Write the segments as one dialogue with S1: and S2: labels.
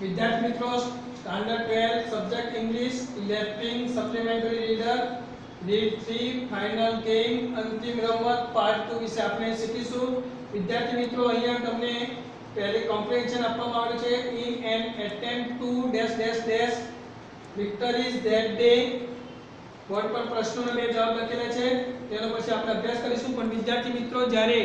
S1: विद्यार्थी मित्रों standard 12 subject English lifting supplementary reader read 3 final game અંતિમ રમત પાર્ટ 2 વિશે આપણે શીખીશું। વિદ્યાર્થી મિત્રો અહીંયા તમને પહેલી કોમ્પ્રિહેન્શન આપવામાં આવ્યું છે in an attempt to dash dash dash victor is that day board પર પ્રશ્નોના બે જવાબ લખેલા છે તેનો પછી આપણે અભ્યાસ કરીશું। પણ વિદ્યાર્થી મિત્રો જ્યારે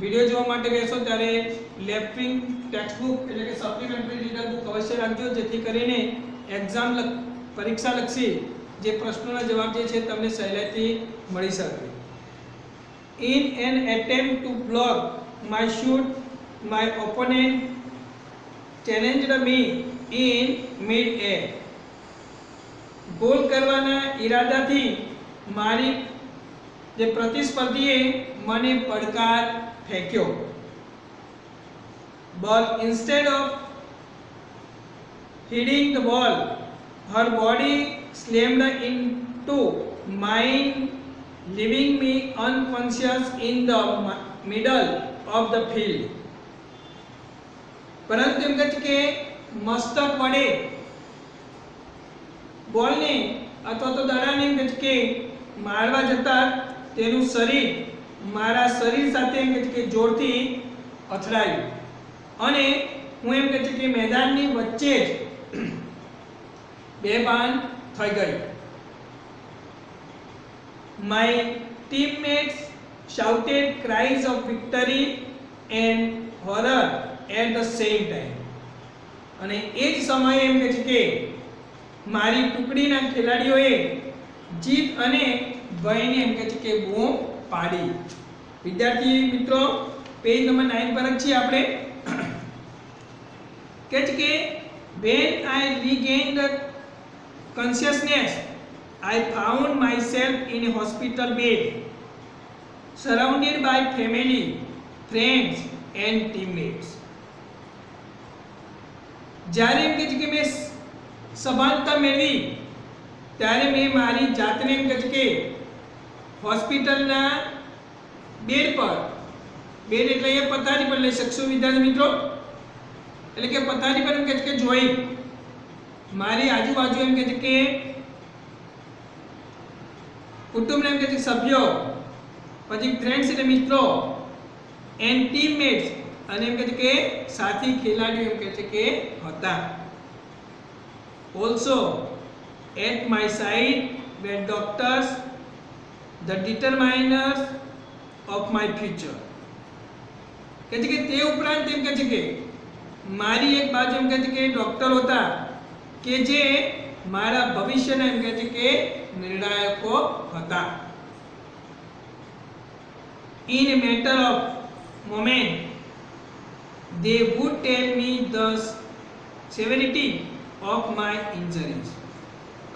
S1: વિડિયો જોવા માટે બેસો ત્યારે લેફ્ટિંગ ટેક્સ્ટ બુક એટલે કે સપ્લિમેન્ટરી રીડર બુક અવશ્ય રાખજો જેથી કરીને એક્ઝામ પરીક્ષા લક્ષી જે પ્રશ્નોના જવાબ જે છે તમને સહેલાઈથી મળી શકે। In an attempt to block my shot, my opponent challenged me in mid-air. Goal કરવાના ઈરાદાથી મારી જે પ્રતિસ્પર્ધીએ મને પડકાર ફેંક્યો। But instead of hitting the ball, her body slammed into mine, leaving me unconscious in the middle of the field. પરંતુ એમ કહે છે કે મસ્તક વડે બોલને અથવા તો દડાને એમ કહે છે કે મારવા જતા તેનું શરીર મારા શરીર સાથે એમ કહે છે કે જોરથી અથડાયું અને હું એમ કહે છે કે મેદાનની વચ્ચે જ બેભાન થઈ ગઈ। My teammates shouted cries of victory and horror at the same time. અને એ જ સમયે એમ કહે છે કે મારી ટુકડીના ખેલાડીઓએ જીત અને ભયને એમ કહે છે કે બૂમ પાડી। વિદ્યાર્થી મિત્રો પેજ નંબર 9 પર જ છીએ આપણે। કહે છે કે when I regained consciousness, I found myself in a hospital bed, surrounded by family, friends and teammates. જ્યારે એમ કહે છે કે મેં સભાનતા મેળવી ત્યારે મેં મારી જાતને એમ કહે છે કે હોસ્પિટલના બેડ પર બેડ એટલે એ પથારી પર લઈ શકશો વિદ્યાર્થી મિત્રો એટલે કે પથારી પર એમ કહે છે કે જોઈ મારી આજુબાજુ એમ કહે છે કે કુટુંબના એમ કહે છે સભ્યો પછી ફ્રેન્ડ્સ એટલે મિત્રો એન્ડ ટીમમેટ્સ અને એમ કહે છે કે સાથી ખેલાડીઓ એમ કહે છે કે હતા। Also at my side were doctors, the determiners of my future. કહે છે કે તે ઉપરાંત એમ કહે છે કે મારી એક બાજુ એમ કહે છે કે ડોક્ટર હતા કે જે મારા ભવિષ્યના એમ કહે છે કે નિર્ણાયકો હતા। In a matter of moment they would tell me the severity of my injuries.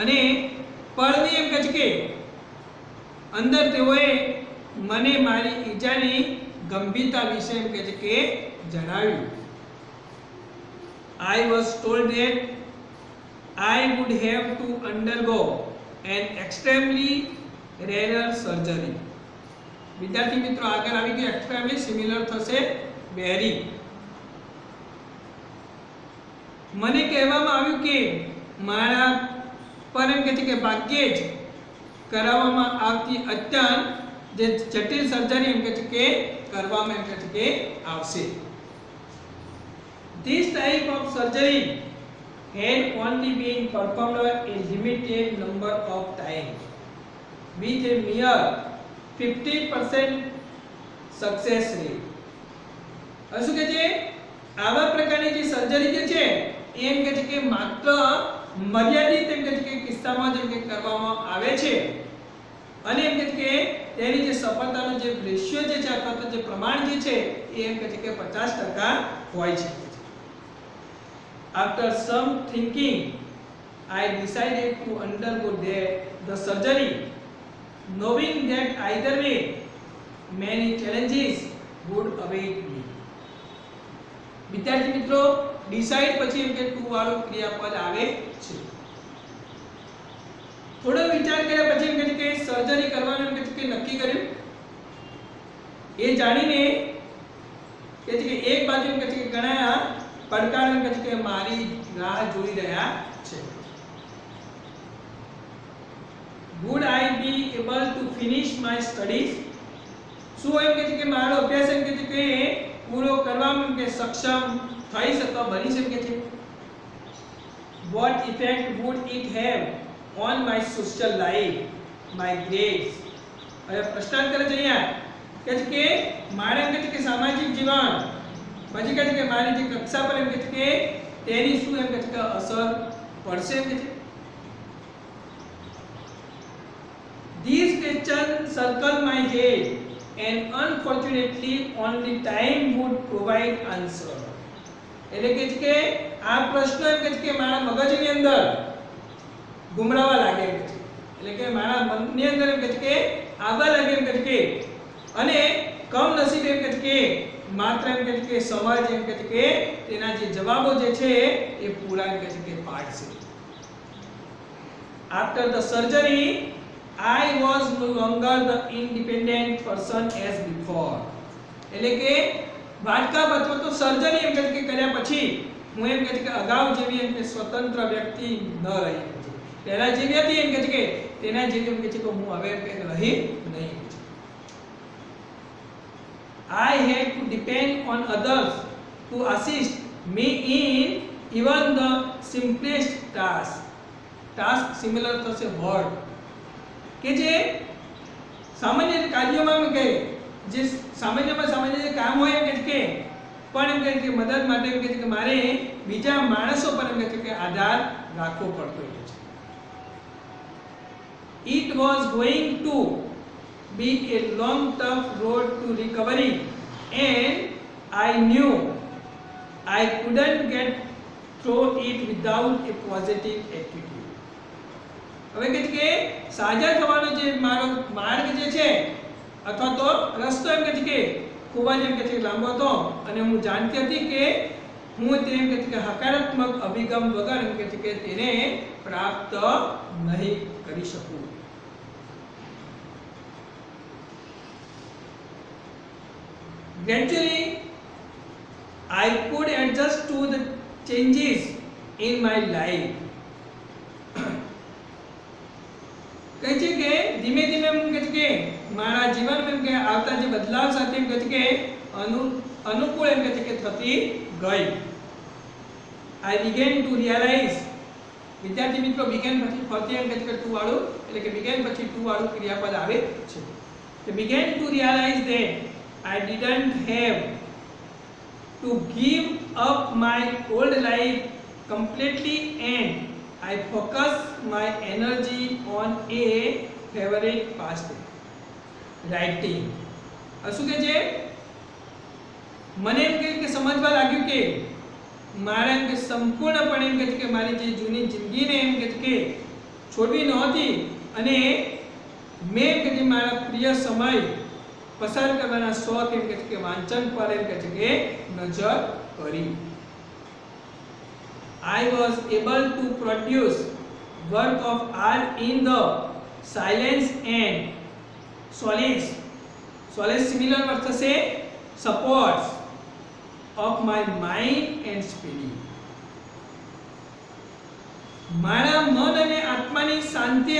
S1: અને પળની એમ કહે છે કે અંદર તેઓએ મને મારી ઈજાની ગંભીરતા વિશે એમ કહે છે કે જણાવ્યું। I was told that I would have to undergo an extremely rare surgery. વિદ્યાર્થી મિત્રો આગળ આવી ગયું એક્સ્ટ્રીમલી સિમિલર થશે વેરી। મને કહેવામાં આવ્યું કે મારા પર એમ કહે છે કે ભાગ્યે જ કરાવવામાં આવતી અત્યંત જે જટિલ સર્જરી એમ કહે છે કે કરવામાં એમ કહે છે કે આવશે। This type of surgery had only been performed a limited number of times with a mere 50% success rate. શું કહે છે આવા પ્રકારની જે સર્જરી જે છે એમ કહે છે કે માત્ર મર્યાદિત એમ કહે છે કે કિસ્સામાં જેમ કે કરવામાં આવે છે અને એમ કહે છે કે તેની જે સફળતાનો જે રેશિયો જે છે અથવા તો જે પ્રમાણ જે છે એ એમ કહે છે કે 50% હોય છે। After some thinking, I decided to undergo the surgery, knowing that either way, many challenges would await me. વિદ્યાર્થી મિત્રો ડિસાઈડ પછી એમ કે ટુ વાળું ક્રિયાપદ આવે છે। થોડો વિચાર કર્યા પછી એમ કે સર્જરી કરવાનું એમ કે નક્કી કર્યું એ જાણીને કે એક બાજુ એમ કે ઘણા પડકાર એમ કહે છે કે મારી રાહ જોઈ રહ્યા છે. Would I be able to finish my studies? શું એમ કહે છે કે મારો અભ્યાસ એમ કહે છે કે પૂરો કરવામાં કે સક્ષમ થઈ શકે બની શકે છે. What effect would it have on my social life, my grades? હવે પ્રશ્ન કરે છે અહીંયા કહે છે કે મારે એમ કહે છે કે સામાજિક જીવન પછી કહે છે કે મારી જે કક્ષા પર એમ કહે છે કે તેની શું એમ કહે છે કે અસર પડશે એમ કહે છે. These questions circle my head and unfortunately only time would provide answer. એટલે કે છે કે આ પ્રશ્નો એમ કહે છે કે મારા મગજની અંદર ગુમરાવા લાગે એમ કહે છે. એટલે કે મારા મનની અંદર એમ કહે છે કે આગળ લાગે એમ કહે છે કે અને કમનસીબ એમ કહે છે કે માત્ર એમ કહે છે કે સમાજ એમ કહે છે કે તેના જે જવાબો જે છે એ પૂરા એમ કહે છે કે પાડશે. After the surgery I was no longer the independent person as before. એટલે કે વાટકા અથવા તો સર્જરી એમ કહે છે કે કર્યા પછી હું એમ કહે છે કે અગાઉ જેવી એમ કે સ્વતંત્ર વ્યક્તિ ન રહી. પહેલા જેવી હતી એમ કહે છે કે તેના જેવી એમ કહે છે કે હું હવે એમ કે રહી નહીં. I had to depend on others to assist me in even the simplest task. Task similar થશે word કે જે સામાન્ય કાર્યોમાં એમ કે જે સામાન્ય જે કામ હોય એમ કે પણ એમ કે મદદ માટે એમ કે મારે બીજા માણસો પર એમ કે આધાર રાખવો પડતો હોય છે. It was going to be a long tough road to recovery and I knew I couldn't get through it without a positive attitude. હવે કે સાજા થવાનો જે મારો માર્ગ જે છે અથવા તો રસ્તો એમ કે ખૂબ જ એમ કે લાંબો હતો અને હું જાણતી હતી કે હું તેમ કે હકારાત્મક અભિગમ વગર એમ કે તેને પ્રાપ્ત નહીં કરી શકું. Gradually I could adjust to the changes in my life. કહે છે કે ધીમે ધીમે એમ કહે છે કે મારા જીવનમાં એમ કે આવતા જે બદલાવ સાથે એમ કહે છે કે અનુકૂળ એમ કહે છે કે થતી ગઈ. I began to realize વિદ્યાર્થી મિત્રો began પછી ફરતી એમ કહે છે કે ટુ વાળું એટલે કે began પછી ટુ વાળું ક્રિયાપદ આવે છે. તો began to realize that I didn't have to give up my old life completely and I focus my energy on a favorite pastime, writing. શું કે છે મને એમ કે સમજવા લાગ્યું કે મારે એમ કે સંપૂર્ણપણે એમ કે મારી જે જૂની જિંદગીને એમ કે છોડવી નહોતી અને મેં એમ કે મારા પ્રિય સમય પસાર કરવાના શોખ એમ કે વાંચન પર એમ કે નજર કરી. I was able to produce work of art in the silence and solace. Solace similar अर्थ से supports of my mind and spirit. મારા મન અને આત્માની શાંતિ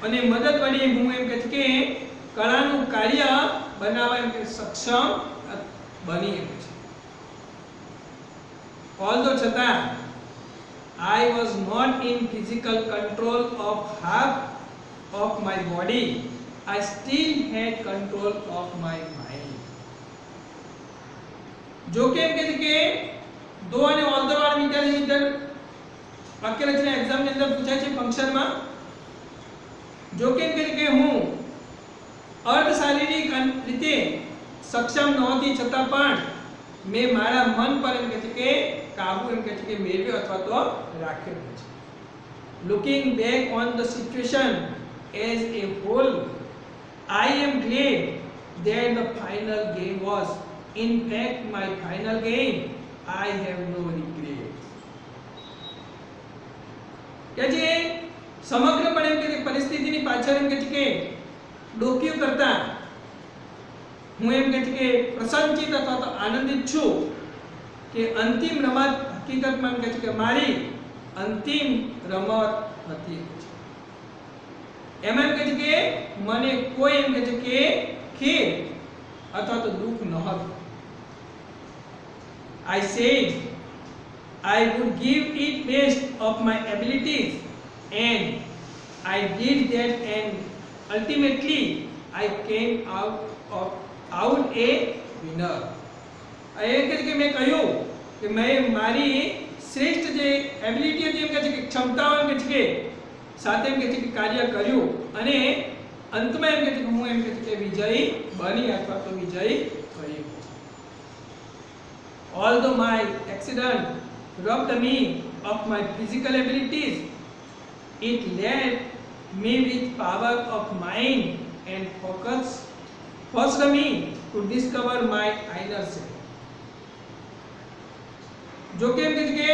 S1: અને મદદ વડે હું એમ કહે કે કળાનું કાર્ય બનાવવા એમ કે સક્ષમ બની એમ છે. Although chata I was not in physical control of half of my body, I still had control of my mind. जो कि एम कहते कि दो અને although વાળા મીટરની અંદર વાક્ય રચના એક્ઝામ ની અંદર પૂછાય છે ફંક્શન માં. જો કે એમ કહે કે હું અર્ધ શારીરિક રીતે સક્ષમ નહોતી છતાં પણ મેં મારા મન પર એમ કહે કે કાબુ એમ કહે કે મેળવ્યો અથવા તો રાખ્યો છે. Looking back on the situation as a whole, I am glad that the final game was in fact my final game. I have no regrets. કે જે સમગ્રપણે એમ કે પરિસ્થિતિની પાછળ એમ કે ડોક્યુ કરતા હું એમ કે પ્રસન્નચિત અથવા તો આનંદિત છું કે અંતિમ રમત હકીકતમાં એમ કહે છે કે મારી અંતિમ રમત હતી. એમાં એમ કહે છે કે મને કોઈ એમ કહે છે કે ખેદ અથવા તો દુઃખ ન હતું. I said I would give it best of my abilities and I did that and ultimately I came out a winner. એ કહે છે કે મેં કહ્યું કે મેં મારી શ્રેષ્ઠ જે એબિલિટી હતી એમ કહે છે કે ક્ષમતાઓ એમ કહે છે કે સાથે એમ કહે છે કે કાર્ય કર્યું અને અંતમાં એમ કહે છે કે હું એમ કહે છે કે વિજયી બની અથવા તો વિજયી થયો. Although my accident robbed me of my physical abilities, it left me with power of mind and forced me to discover my inner self. जो कि એમ કહે છે કે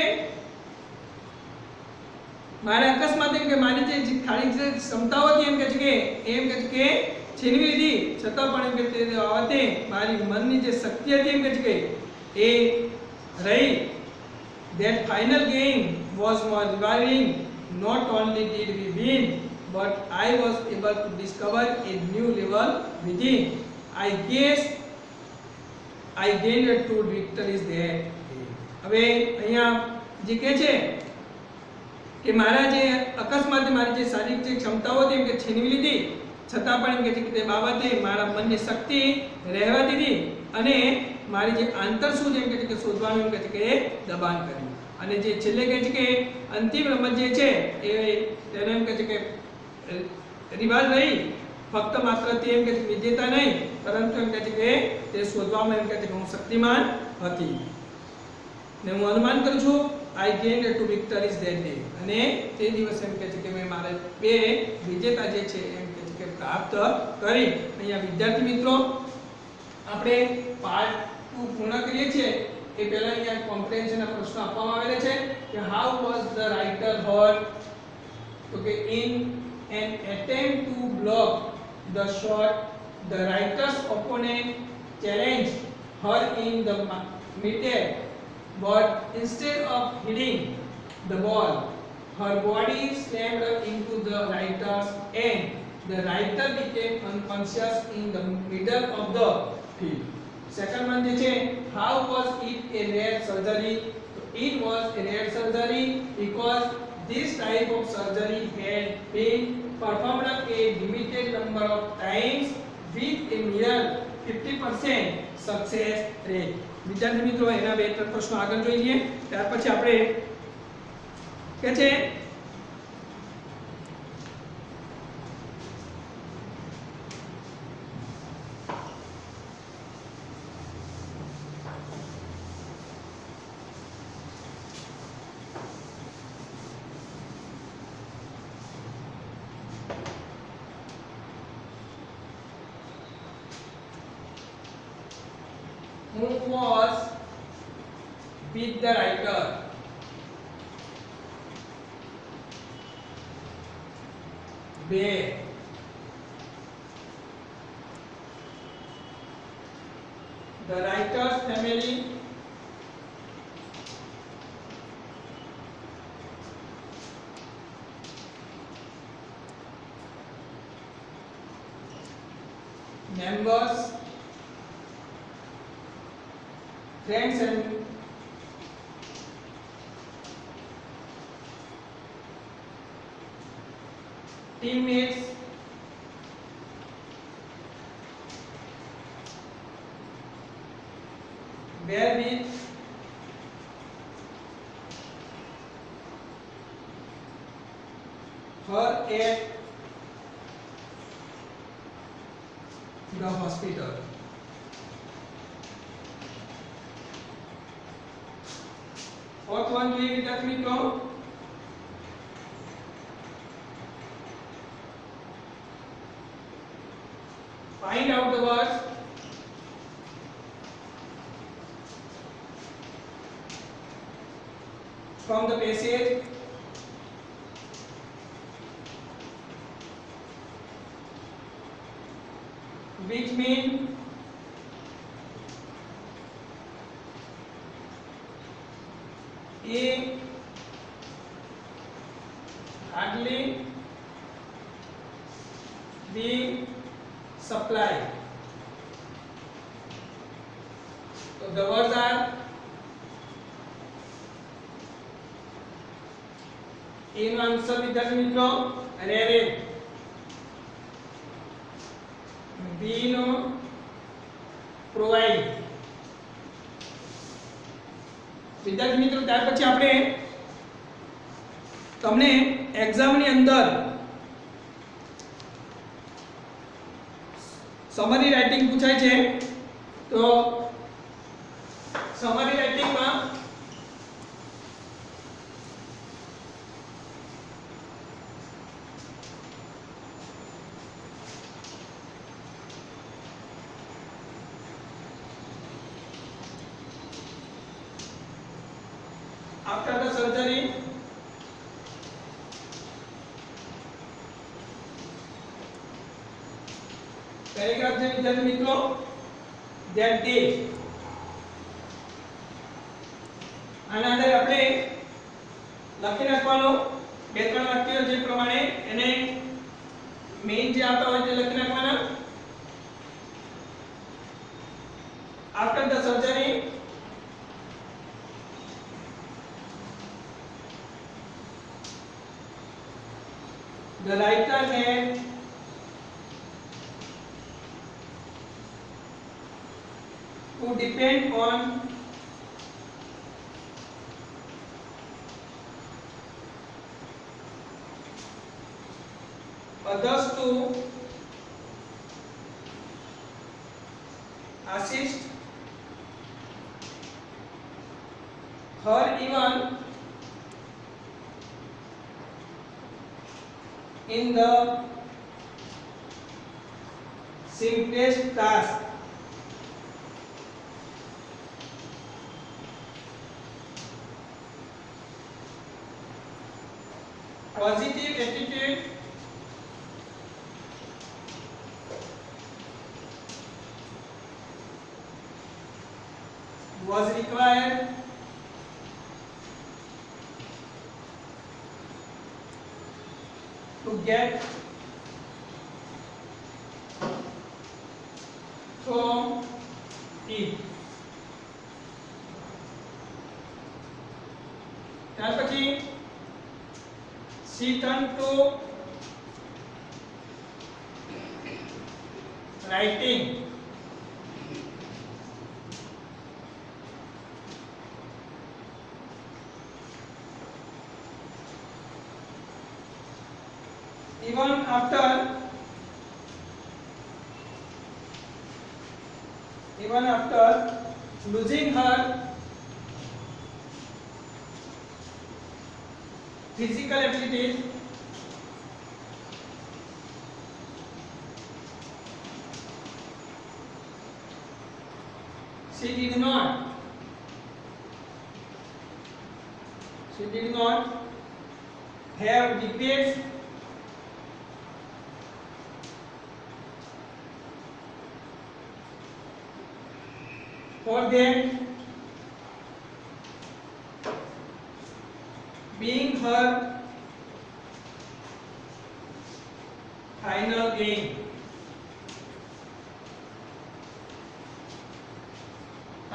S1: મારે અકસ્માત એમ કે મારી જે ખાલી જે ક્ષમતાઓ હતી એમ કહે છે કે એમ કહે છે કે છીનવી લીધી, છતાં પણ એમ કે તે બાબતે મારી મનની જે શક્તિ હતી એમ કહે છે કે એ રહી. That final game was more rewarding. Not only did we win, but I was able to discover a new level within. I guess I gained 2 victories there. હવે અહીંયા જે કહે છે કે મારા જે અકસ્માતે મારી જે શારીરિક જે ક્ષમતાઓ હતી એમ કે છીનવી લીધી, છતાં પણ એમ કહે છે કે તે બાબતે મારા મનની શક્તિ રહેવા દીધી અને મારી જે આંતર શું એમ કહે છે કે શોધવાનું એમ કહે છે કે દબાણ કર્યું. અને જે છેલ્લે કહે છે કે અંતિમ રમત જે છે એ તેને એમ કહે છે કે રિવાજ રહી, ફક્ત માત્ર તે એમ કહે છે કે વિજેતા નહીં, પરંતુ એમ કહે છે કે તે શોધવામાં એમ કહે છે કે હું શક્તિમાન હતી. ને હું અનુમાન કરું છું I gained 2 victories that day. અને તે દિવસે એમ કહે છે કે મેં મારે 2 વિજેતા જે છે એમ કહે છે કે પ્રાપ્ત કરી. અહીંયા વિદ્યાર્થી મિત્રો આપણે પાર્ટ 2 પૂર્ણ કરીએ છીએ એ પહેલા અહીંયા કોમ્પ્રિહેન્શનના પ્રશ્નો આપવામાં આવેલા છે કે how was the writer hurt. તો કે in an attempt to block the shot the writer's opponent challenged her in the midair, but instead of hitting the ball her body slammed into the writer's and the writer became unconscious in the middle of the field. Second one je che how was it a rare surgery. It was a rare surgery because this type of surgery had been performed a limited number of times with a mere 50% success rate. વિદ્યાર્થી મિત્રો એના 2-3 પ્રશ્નો આગળ જોઈ લઈએ, ત્યાર પછી આપણે કે છે who was with the writer. Where the writer's family members, friends and teammates were with her at the hospital. Fourth one જોઈએ વિદ્યાર્થી મિત્રો find out the words from the passage which mean A hardly be supplied. So the words are in answer विद्यार्थी मित्रों rare, B no provide. વિદ્યાર્થી મિત્રો ત્યાર પછી આપણે તમને એક્ઝામ ની અંદર समरी राइटिंग पूछाय છે तो समरी राइटिंग में आफ्टर द सर्जरी पैराग्राफ છે વિદ્યાર્થી મિત્રો that day આના આધારે આપણે લખી નાખવાનું બે ત્રણ વાક્યો જે પ્રમાણે એને મેઇન જે આવતા હોય તે લખી નાખવાના after the surgery the writer had to depend on others to assist her even in the simplest task. Positive attitude was required to get from it. ત્યાર પછી she turned to writing. Even after losing her physical abilities, she did not have regrets for that being her final aim.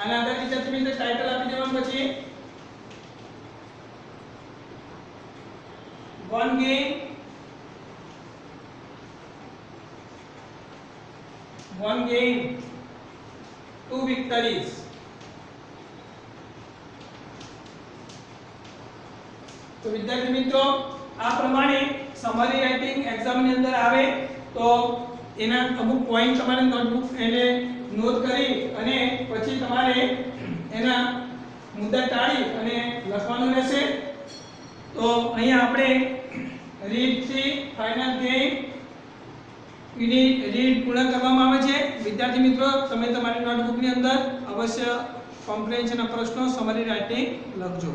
S1: આના આધારે વિદ્યાર્થી મિત્રો title આપી દેવાનું પછી one game 2 victories. તો વિદ્યાર્થી મિત્રો આ પ્રમાણે સમરી રાઇટિંગ એક્ઝામ ની અંદર આવે તો એના અમુક પોઈન્ટ તમારે નોટબુક એને નોટ કરી અને પછી તમારે એના મુદ્દા ટાળી અને લખવાનું રહેશે. તો અહીંયા આપણે રીડ થી ફાઇનલ ગેમ રીડ પૂર્ણ કરવામાં આવે છે. વિદ્યાર્થી મિત્રો તમે તમારી નોટબુકની અંદર અવશ્ય કોમ્પ્રિહેન્શનના પ્રશ્નો સમરી રાઇટિંગ લખજો.